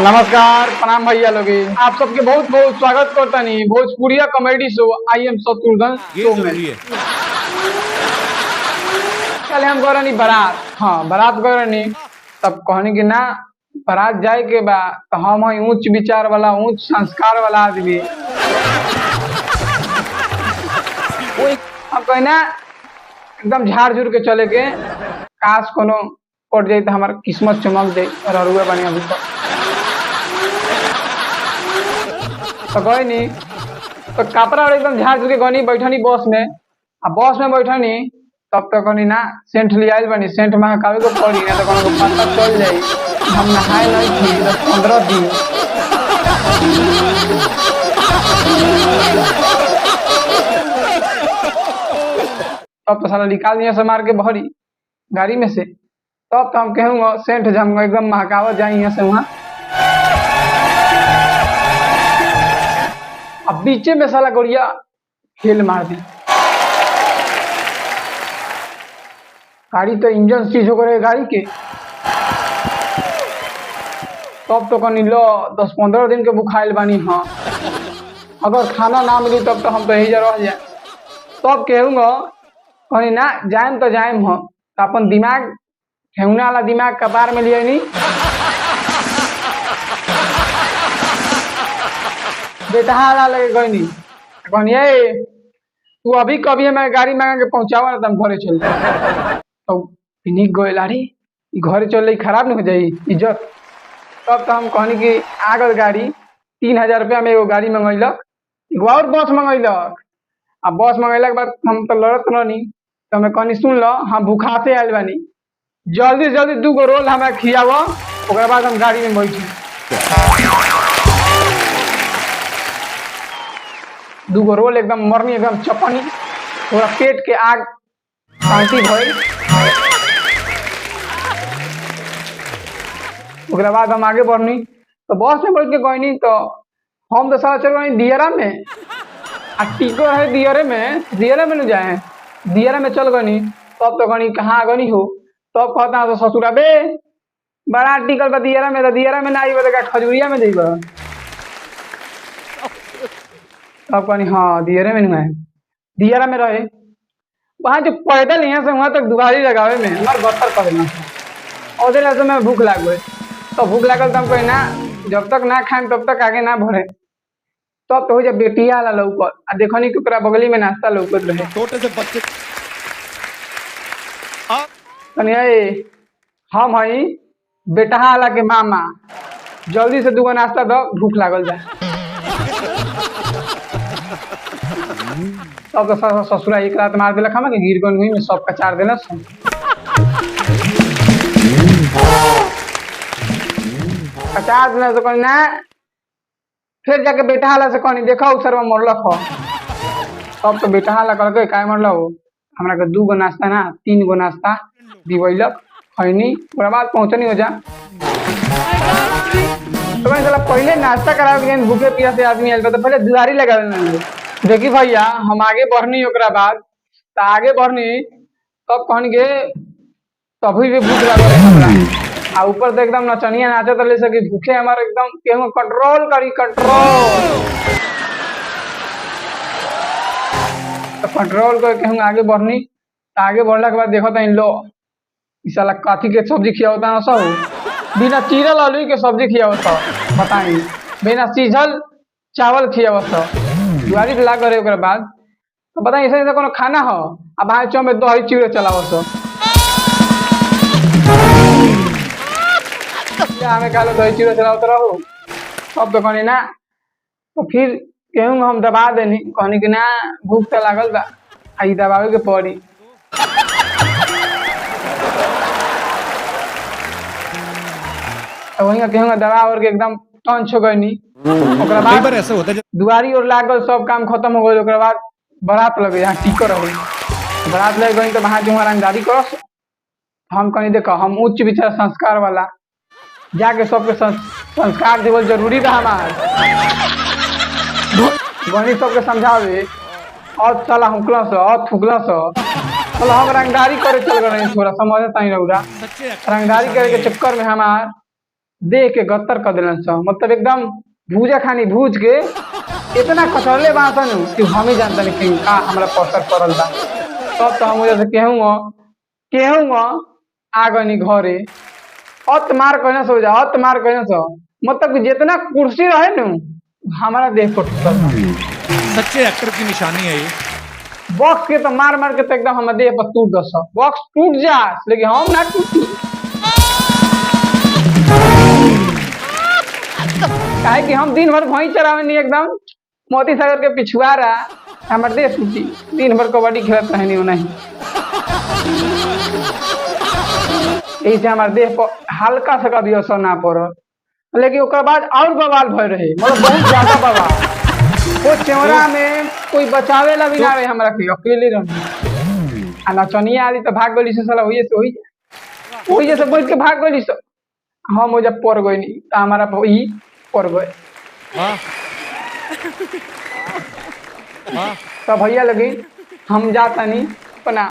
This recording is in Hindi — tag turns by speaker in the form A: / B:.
A: नमस्कार प्रणाम भैया लोग। आप सबके बहुत बहुत स्वागत करता नहीं Bhojpuriya comedy show I am Shatrughan show में। कल हम कह रही बारात, हाँ बारात कह रही तब कहनी कि ना बारात जाए के बा तो हम है उच्च विचार वाला उच्च संस्कार वाला आदमी। हम कही ना एकदम झाड़ झूड़ के चले के काश कोनो कट जाए तो हमार किस्मत चमक जाए और अरुआ बनी अभी तो गई नी तो कपड़ा और एकदम झाड़ के गनी बैठनी बस में। अब बस में बैठनी तब तक कहनी ना सेंट ले आयल बनी सेंट महकावे को पड़ी ना तो को पता चल जाई हम नहाए नहीं थी 15 दिन। तब तो साला निकाल दिया से मार के भरी गाड़ी में से। तब तो हम कहूँगा सेंट जम एकदम महकावत जाए यहाँ से वहाँ। अब बीचे में साला गोड़िया खेल मार दी। गाड़ी तो इंजन सीज हो गए गाड़ी के। तब तो कनी लो 10-15 दिन के बुखाइल बानी। हाँ अगर खाना ना मिली तब तो हम तो यही रह जाए। तब कहूँगा कहीं ना जाएम तो जाएम हम तो अपन दिमाग ठेहुना वाला दिमाग कपार में लिए नहीं बेटा वाला लगे गई नहीं कहनी तू अभी कभी हमें गाड़ी मंगा के पहुंचावा ना तुम घरे चल तो निक गए लारी घरे चल खराब नहीं हो जाई इज्जत। तब तो हम कहनी कि आ गल गाड़ी 3000 रुपया में एगो गाड़ी मंगैलक एगो और बस मंगैलक। अब बस मंगैला के बाद हम तो लड़त नहीं तो हमें कहनी सुन लो हम भूखा से आयल बानी जल्दी से जल्दी 2 गो रोल हमें खियाव ओकरा बाद हम गाड़ी में बैठी। 2 गो रोल एकदम मरनी एकदम चपनी थोड़ा पेट के आग शांति भई। ओकरा बाद हम आगे बढ़नी तो बस में बैठ के गईनी तो हम तो सारा चल गई दियरा में आ टिको है दियरे में न जाए दियरा में चल गनी। तब तो गनी कहाँ गनी हो तब कहता तो ससुरा बे बड़ा टिकल बा दियरा में ना आई बा खजूरिया में जाइबा। तब कहनी हाँ दियरे में नहीं है दियरा में रहे वहाँ जो पैदल यहाँ से वहाँ तक दुआरी लगावे में हमारे बत्तर कर देना और दिन ऐसे में भूख लाग गई तो भूख लागल तब कही ना जब तक ना खाए तब तक आगे ना बढ़े। तब तो हो जब बेटिया वाला लौकल आ देखनी कि ओकरा बगली में नाश्ता लौकत रहे
B: छोटे से बच्चे
A: हम हई बेटा वाला के मामा जल्दी से 2 गो नाश्ता दो भूख लागल जाए। तब तो ससुरा एक रात मार दिलक हम गिर गन में सब कचार दिलक। कचार दिल तो कहनी ना फिर जाके बेटा वाला से कहनी देखा सर मरलक हो। तब तो बेटा वाला कहल काय मरल हो हमरा के 2 गो नाश्ता ना 3 गो नाश्ता दिवैलक खैनी ओकरा बाद पहुंचनी हो जा। तो मैं पहले नाश्ता करावे के भूखे पिया से आदमी आयल तो पहले दुआरी लगावे। देखी भैया हम आगे बढ़नी ओकरा बाद तो आगे बढ़नी तब कहनी के तभी भी भूख लागल हमरा आ ऊपर तो एकदम नचनिया नाचत ले सकी भूखे हमारे एकदम केहू कंट्रोल करी कंट्रोल तो कंट्रोल करके हम आगे बढ़नी तो आगे बढ़ला के बाद देखो तो इन लो साला काथी के सब्जी खियावता सब बिना चीरल आलू के सब्जी खियावत बताई बिना सीझल चावल खियावत दुआरी ला करे ओकरा बाद तो बताई ऐसा कोनो खाना हो अब भाई चौ में दही चिड़े चलावत हमें कालो दही चिड़े चलावत रहो। अब तो कहनी ना तो फिर केहू हम दबा देनी कहनी कि ना भूख तो लागल बा आई दबावे के पड़ी। तो वही केहू दबा और के एकदम टंच हो गई। ओकरा बाद दुआरी और लागल सब काम खत्म हो गई। ओकरा बाद बारात लगे यहाँ टिको रहे बारात लग गई तो वहाँ जो रंगदारी करस हम कहीं देखो हम उच्च विचार संस्कार वाला जाके सबके संस्कार देवल जरूरी बा हमार गणित सबके समझावे और साला हुकला से और थुकला से मतलब हम रंगदारी करे चल गए थोड़ा समझता ही रहा रंगदारी करे के चक्कर में हमार देह के गत्तर कर दिलन स, मतलब एकदम भूजा खानी भूज के इतना कचरले बासन कि हम ही जानता नहीं कि का हमरा पसर पड़ल बा। तब तो हम जैसे केहूँ आ गनी घरे, अत मार कहना सो जा, अत मार कहना सो, मतलब कि जितना कुर्सी रहे न हमारा देह पर टूटल बा।
B: सच्चे एक्टर की निशानी है ये।
A: बॉक्स के तो मार मार के तो एकदम हमारे देह पर टूट दस, बॉक्स टूट जा लेकिन हम ना टूटी। काहे कि हम दिन भर भई चरावनी एकदम मोती सागर के पिछुआरा, हमारे देह टूटी। दिन भर कबड्डी खेलत रहनी नहीं, ऐसे हमारे देह पर हल्का सा कभी असर ना पड़ल, लेकिन ओकर बाद और बवाल भय रहे, मतलब बहुत ज्यादा बवाल। वो चौरा में कोई बचावे ला भी ना रहे, हमरा के अकेले रही। आ नचनिया आली तो भाग गली से, साला वही से वही जैसे बैठ के भाग गली से, हम वो जब पड़ गई नहीं तो हमारा वही पड़ गए। तो भैया लगी हम जाता नहीं